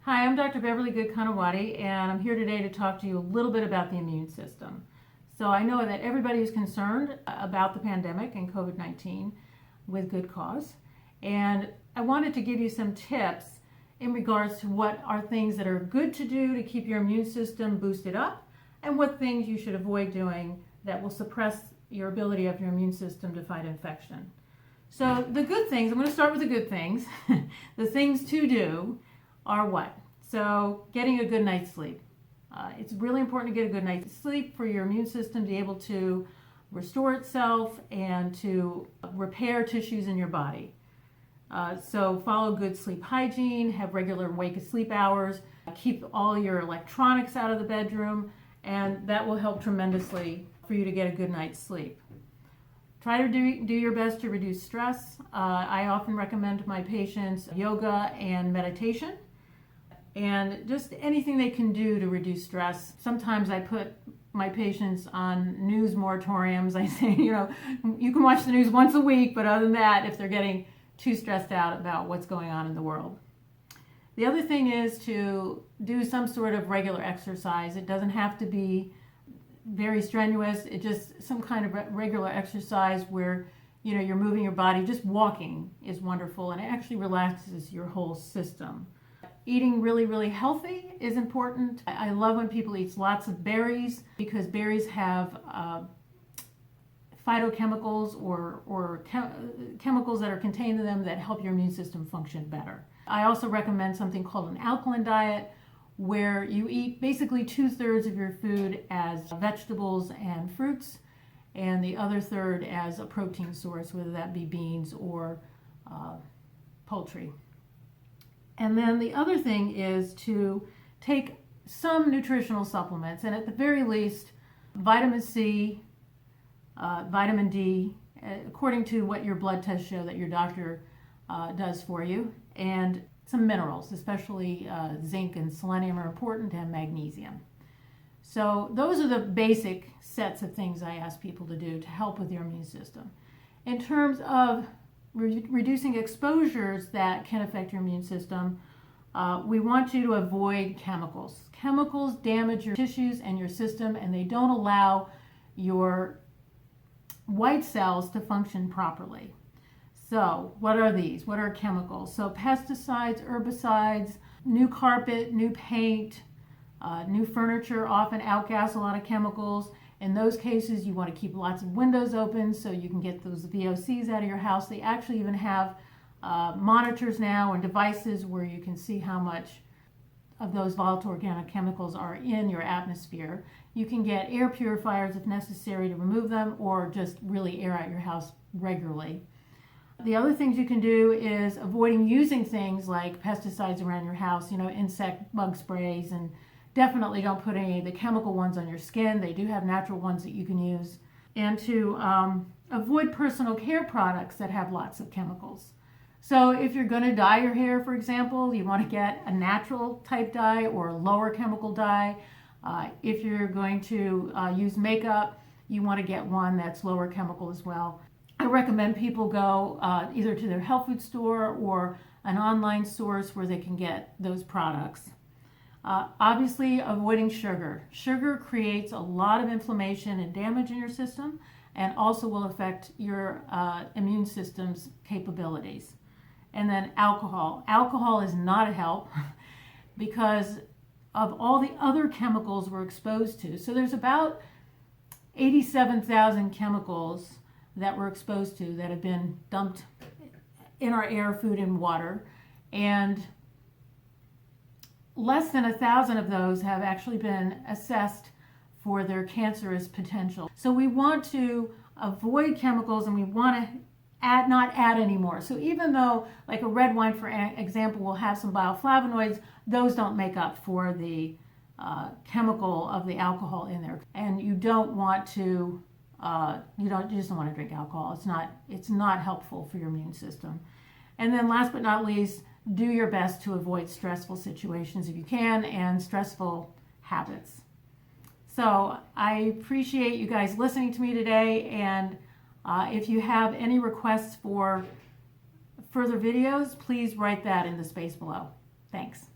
Hi, I'm Dr. Beverly Good-Kanawati, and I'm here today to talk to you a little bit about the immune system. So I know that everybody is concerned about the pandemic and COVID-19 with good cause, and I wanted to give you some tips in regards to what are things that are good to do to keep your immune system boosted up, and what things you should avoid doing that will suppress your ability of your immune system to fight infection. So the good things, I'm going to start with the good things. The things to do are what? So getting a good night's sleep. It's really important to get a good night's sleep for your immune system to be able to restore itself and to repair tissues in your body. So follow good sleep hygiene, have regular wake and sleep hours, keep all your electronics out of the bedroom, and that will help tremendously for you to get a good night's sleep. Try to do your best to reduce stress. I often recommend to my patients yoga and meditation, and just anything they can do to reduce stress. Sometimes I put my patients on news moratoriums. I say, you can watch the news once a week, but other than that, if they're getting too stressed out about what's going on in the world. The other thing is to do some sort of regular exercise. It doesn't have to be very strenuous. It just some kind of regular exercise where you're moving your body. Just walking is wonderful, and it actually relaxes your whole system. Eating really, really healthy is important. I love when people eat lots of berries, because berries have phytochemicals or chemicals that are contained in them that help your immune system function better. I also recommend something called an alkaline diet, where you eat basically 2/3 of your food as vegetables and fruits, and the other third as a protein source, whether that be beans or poultry. And then the other thing is to take some nutritional supplements, and at the very least, vitamin C, vitamin D, according to what your blood tests show that your doctor does for you, and some minerals, especially zinc and selenium are important, and magnesium. So those are the basic sets of things I ask people to do to help with your immune system. In terms of reducing exposures that can affect your immune system, we want you to avoid chemicals. Chemicals damage your tissues and your system, and they don't allow your white cells to function properly. So what are these? What are chemicals? So pesticides, herbicides, new carpet, new paint, new furniture often outgas a lot of chemicals. In those cases, you want to keep lots of windows open so you can get those VOCs out of your house. They actually even have monitors now and devices where you can see how much of those volatile organic chemicals are in your atmosphere. You can get air purifiers if necessary to remove them, or just really air out your house regularly. The other things you can do is avoiding using things like pesticides around your house, insect bug sprays, and definitely don't put any of the chemical ones on your skin. They do have natural ones that you can use. And to avoid personal care products that have lots of chemicals. So if you're going to dye your hair, for example, you want to get a natural type dye or a lower chemical dye. If you're going to use makeup, you want to get one that's lower chemical as well. I recommend people go either to their health food store or an online source where they can get those products. Obviously, avoiding sugar. Sugar creates a lot of inflammation and damage in your system, and also will affect your immune system's capabilities. And then alcohol. Alcohol is not a help because of all the other chemicals we're exposed to. So there's about 87,000 chemicals that we're exposed to that have been dumped in our air, food, and water. And less than 1,000 of those have actually been assessed for their cancerous potential. So we want to avoid chemicals, and we want to not add any more. So even though, like a red wine, for example, will have some bioflavonoids, those don't make up for the chemical of the alcohol in there. And you don't want to, you just don't want to drink alcohol. It's not helpful for your immune system. And then last but not least, do your best to avoid stressful situations if you can, and stressful habits. So I appreciate you guys listening to me today, and if you have any requests for further videos, please write that in the space below. Thanks.